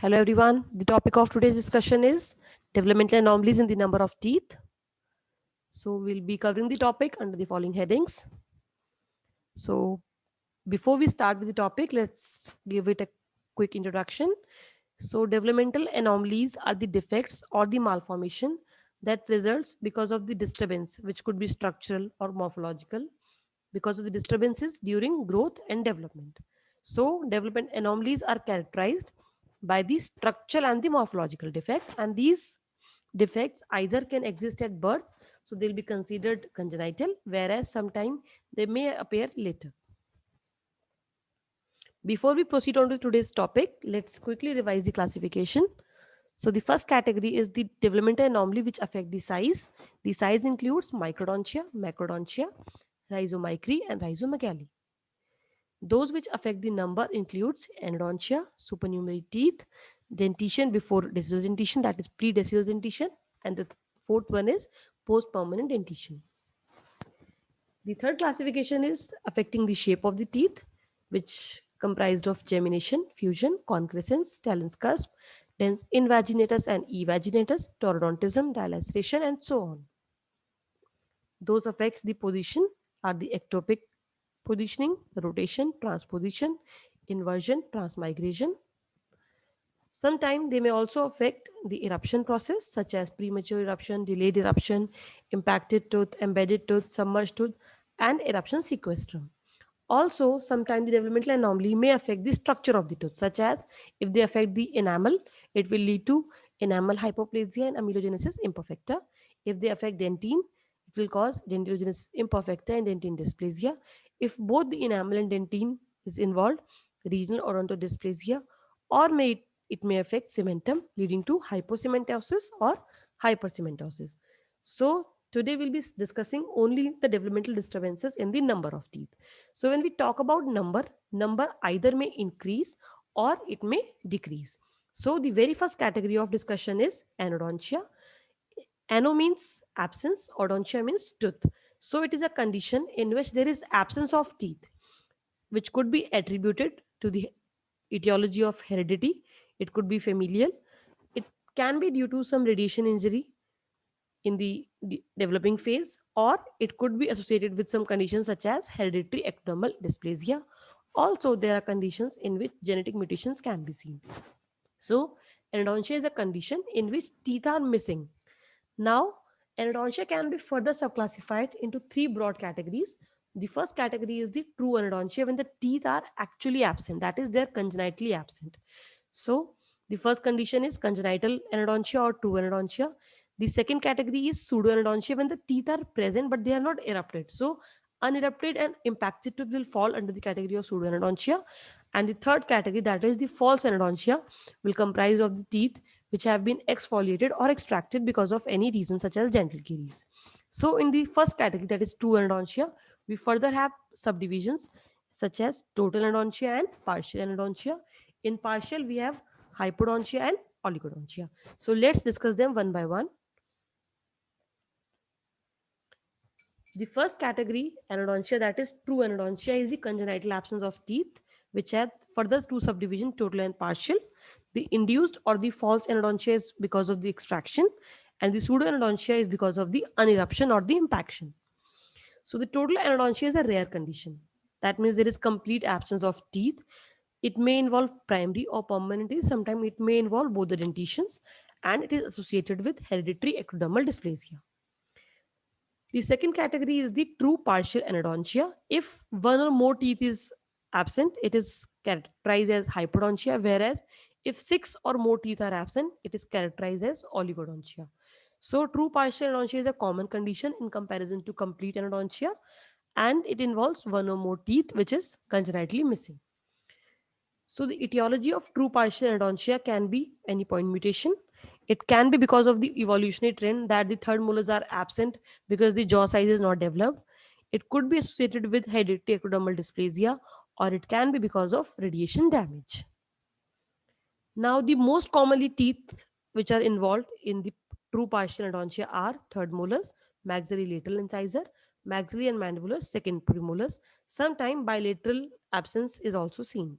Hello everyone. The topic of today's discussion is developmental anomalies in the number of teeth. So we'll be covering the topic under the following headings. So before we start with the topic, let's give it a quick introduction. So developmental anomalies are the defects or the malformation that results because of the disturbance, which could be structural or morphological, because of the disturbances during growth and development. So development anomalies are characterized by the structural and the morphological defect, and these defects either can exist at birth, so they'll be considered congenital, whereas sometime they may appear later. Before we proceed on to today's topic, let's quickly revise the classification. So the first category is the developmental anomaly which affect the size. The size includes microdontia, macrodontia, rhizomicry, and rhizomegaly. Those which affect the number includes endodontia, supernumerary teeth, dentition before deciduous dentition, that is pre-deciduous dentition, and the fourth one is post-permanent dentition. The third classification is affecting the shape of the teeth, which comprised of gemination, fusion, concrescence, talus cusp, dens invaginatus and evaginatus, taurodontism, dilaceration, and so on. Those affects the position are the ectopic positioning, rotation, transposition, inversion, transmigration. Sometimes they may also affect the eruption process, such as premature eruption, delayed eruption, impacted tooth, embedded tooth, submerged tooth, and eruption sequestrum. Also, sometimes the developmental anomaly may affect the structure of the tooth, such as if they affect the enamel, it will lead to enamel hypoplasia and amelogenesis imperfecta. If they affect dentine, it will cause dentilogenesis imperfecta and dentine dysplasia. If both the enamel and dentine is involved, regional odontodysplasia, or it may affect cementum, leading to hypocementosis or hypercementosis. So today we'll be discussing only the developmental disturbances in the number of teeth. So when we talk about number either may increase or it may decrease. So the very first category of discussion is anodontia. Ano means absence, odontia means tooth. So it is a condition in which there is absence of teeth, which could be attributed to the etiology of heredity. It could be familial. It can be due to some radiation injury in the developing phase, or it could be associated with some conditions such as hereditary ectodermal dysplasia. Also, there are conditions in which genetic mutations can be seen. So, endodontia is a condition in which teeth are missing. Now, endodontia can be further subclassified into three broad categories. The first category is the true endodontia, when the teeth are actually absent, that is, they're congenitally absent. So, the first condition is congenital endodontia or true endodontia. The second category is pseudoendodontia, when the teeth are present but they are not erupted. So, unerupted and impacted tooth will fall under the category of pseudoendodontia. And the third category, that is the false endodontia, will comprise of the teeth which have been exfoliated or extracted because of any reason such as dental caries. So, in the first category, that is true endodontia, we further have subdivisions such as total endodontia and partial endodontia. In partial, we have hypodontia and oligodontia. So let's discuss them one by one. The first category, anodontia, that is true anodontia, is the congenital absence of teeth, which have further two subdivisions, total and partial. The induced or the false anodontia is because of the extraction, and the pseudoanodontia is because of the uneruption or the impaction. So the total anodontia is a rare condition. That means there is complete absence of teeth. It may involve primary or permanently. Sometimes it may involve both the dentitions, and it is associated with hereditary ectodermal dysplasia. The second category is the true partial anodontia. If one or more teeth is absent, it is characterized as hypodontia, whereas if six or more teeth are absent, it is characterized as oligodontia. So, true partial anodontia is a common condition in comparison to complete anodontia, and it involves one or more teeth which is congenitally missing. So, the etiology of true partial endodontia can be any point mutation. It can be because of the evolutionary trend that the third molars are absent because the jaw size is not developed. It could be associated with hereditary ectodermal dysplasia, or it can be because of radiation damage. Now, the most commonly teeth which are involved in the true partial endodontia are third molars, maxillary lateral incisor, maxillary and mandibular second premolars. Sometimes bilateral absence is also seen.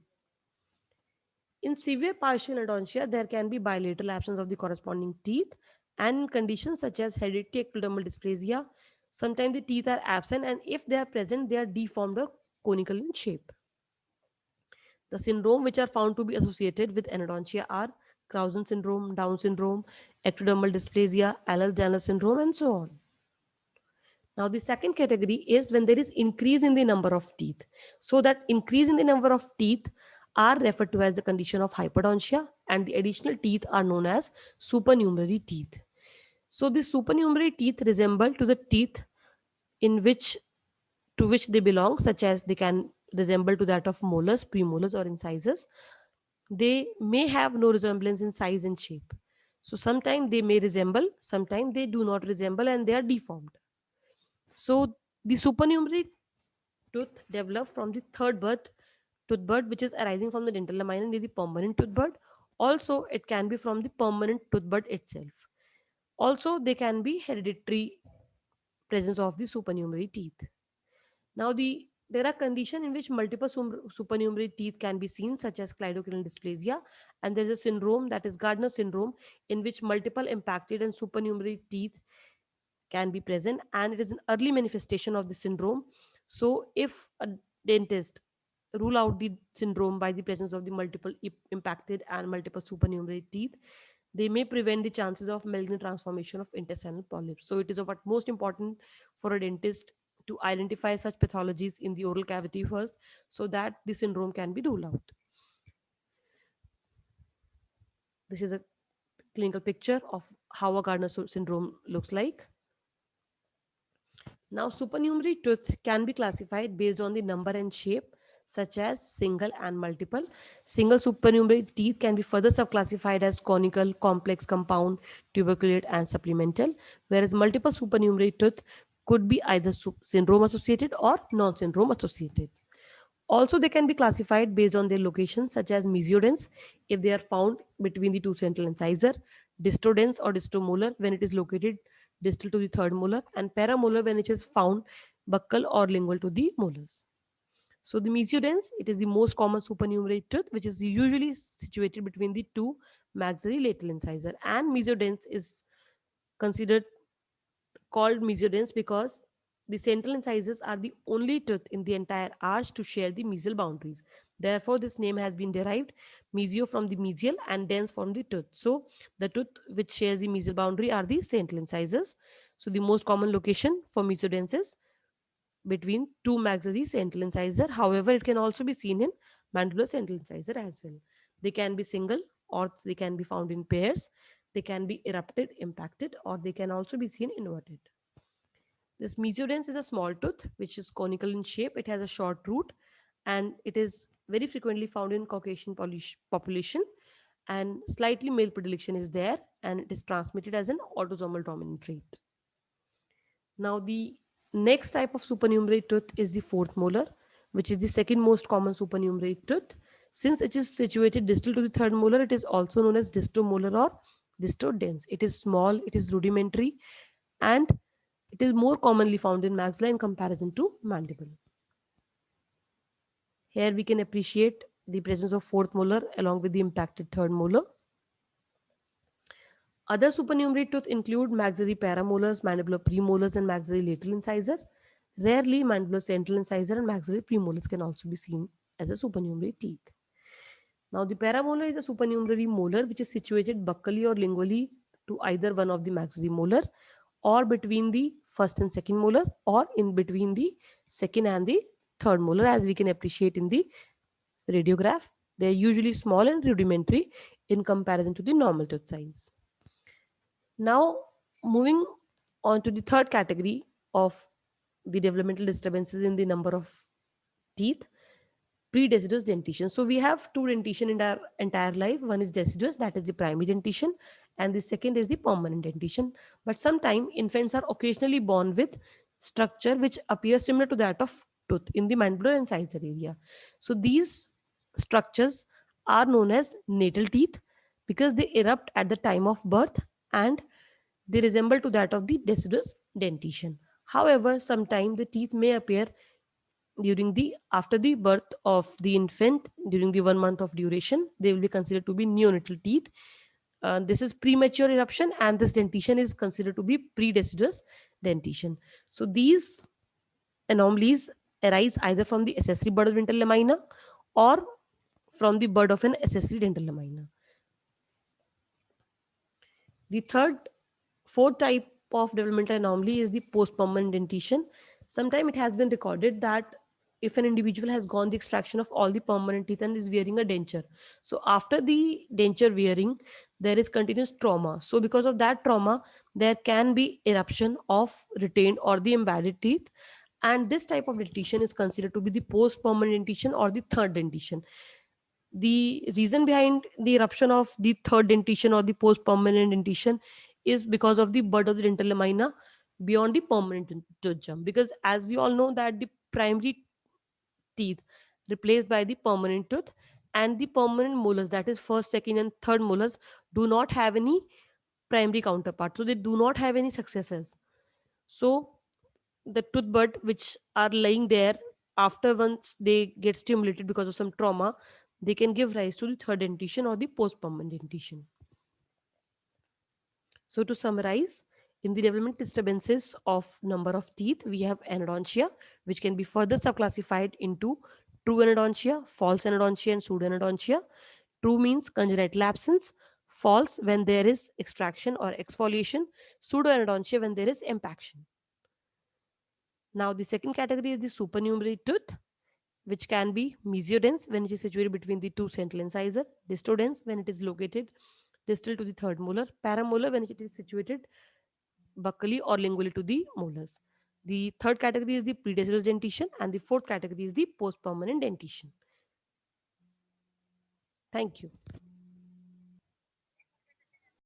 In severe partial endodontia, there can be bilateral absence of the corresponding teeth, and in conditions such as hereditary ectodermal dysplasia, sometimes the teeth are absent, and if they are present, they are deformed or conical in shape. The syndrome which are found to be associated with endodontia are Clausen syndrome, Down syndrome, ectodermal dysplasia, Ehlers-Danlos syndrome, and so on. Now, the second category is when there is increase in the number of teeth. So that increase in the number of teeth are referred to as the condition of hyperdontia, and the additional teeth are known as supernumerary teeth. So the supernumerary teeth resemble to the teeth in which to which they belong, such as they can resemble to that of molars, premolars, or incisors. They may have no resemblance in size and shape. So sometimes they may resemble, sometimes they do not resemble, and they are deformed. So the supernumerary tooth develop from the tooth bud, which is arising from the dental lamina near the permanent tooth bud. Also, it can be from the permanent tooth bud itself. Also, they can be hereditary presence of the supernumerary teeth. Now, there are conditions in which multiple supernumerary teeth can be seen, such as cleidocrinial dysplasia, and there is a syndrome, that is Gardner syndrome, in which multiple impacted and supernumerary teeth can be present, and it is an early manifestation of the syndrome. So if a dentist rule out the syndrome by the presence of the multiple impacted and multiple supernumerary teeth, they may prevent the chances of malignant transformation of intestinal polyps. So it is of utmost important for a dentist to identify such pathologies in the oral cavity first, so that the syndrome can be ruled out. This is a clinical picture of how a Gardner syndrome looks like. Now, supernumerary tooth can be classified based on the number and shape, such as single and multiple. Single supernumerary teeth can be further subclassified as conical, complex, compound, tuberculate, and supplemental, whereas multiple supernumerary tooth could be either syndrome associated or non-syndrome associated. Also, they can be classified based on their location, such as mesiodens if they are found between the two central incisor, distodens or distomolar when it is located distal to the third molar, and paramolar when it is found buccal or lingual to the molars. So the mesiodens, it is the most common supernumerary tooth, which is usually situated between the two maxillary lateral incisor, and mesiodens is considered called mesiodens because the central incisors are the only tooth in the entire arch to share the mesial boundaries. Therefore, this name has been derived, mesio from the mesial and dens from the tooth. So, the tooth which shares the mesial boundary are the central incisors. So, the most common location for mesiodens is between two maxillary central incisor. However, it can also be seen in mandibular central incisor as well. They can be single or they can be found in pairs. They can be erupted, impacted, or they can also be seen inverted. This mesiodens is a small tooth which is conical in shape. It has a short root and it is very frequently found in Caucasian population, and slightly male predilection is there, and it is transmitted as an autosomal dominant trait. Now, the next type of supernumerary tooth is the fourth molar, which is the second most common supernumerary tooth. Since it is situated distal to the third molar, it is also known as distomolar or distodens. It is small, it is rudimentary, and it is more commonly found in maxilla in comparison to mandible. Here we can appreciate the presence of fourth molar along with the impacted third molar. Other supernumerary tooth include maxillary paramolars, mandibular premolars, and maxillary lateral incisor. Rarely, mandibular central incisor and maxillary premolars can also be seen as a supernumerary teeth. Now, the paramolar is a supernumerary molar which is situated buccally or lingually to either one of the maxillary molar, or between the first and second molar, or in between the second and the third molar, as we can appreciate in the radiograph. They are usually small and rudimentary in comparison to the normal tooth size. Now, moving on to the third category of the developmental disturbances in the number of teeth, pre-deciduous dentition. So we have two dentition in our entire life. One is deciduous, that is the primary dentition, and the second is the permanent dentition. But sometimes infants are occasionally born with structure which appears similar to that of tooth in the mandibular incisor area. So these structures are known as natal teeth because they erupt at the time of birth and they resemble to that of the deciduous dentition. However, sometimes the teeth may appear during the after the birth of the infant, during the 1 month of duration, they will be considered to be neonatal teeth. This is premature eruption, and this dentition is considered to be predeciduous dentition. So these anomalies arise either from the accessory bud of dental lamina or from the bud of an accessory dental lamina. The fourth type of developmental anomaly is the post-permanent dentition. Sometimes it has been recorded that if an individual has gone the extraction of all the permanent teeth and is wearing a denture, so after the denture wearing, there is continuous trauma. So because of that trauma, there can be eruption of retained or the embedded teeth, and this type of dentition is considered to be the post-permanent dentition or the third dentition. The reason behind the eruption of the third dentition or the post-permanent dentition is because of the bud of the dental lamina beyond the permanent tooth jump, because as we all know that the primary teeth replaced by the permanent tooth, and the permanent molars, that is first, second and third molars, do not have any primary counterpart, so they do not have any successors. So the tooth bud which are lying there, after once they get stimulated because of some trauma, they can give rise to the third dentition or the post-permanent dentition. So to summarize, in the development disturbances of number of teeth, we have anodontia, which can be further subclassified into true anodontia, false anodontia, and pseudoanodontia. True means congenital absence, false when there is extraction or exfoliation, pseudoanodontia when there is impaction. Now the second category is the supernumerary tooth, which can be mesiodense when it is situated between the two central incisor, distodense when it is located distal to the third molar, paramolar when it is situated buccally or lingually to the molars. The third category is the predeciduous dentition, and the fourth category is the post-permanent dentition. Thank you.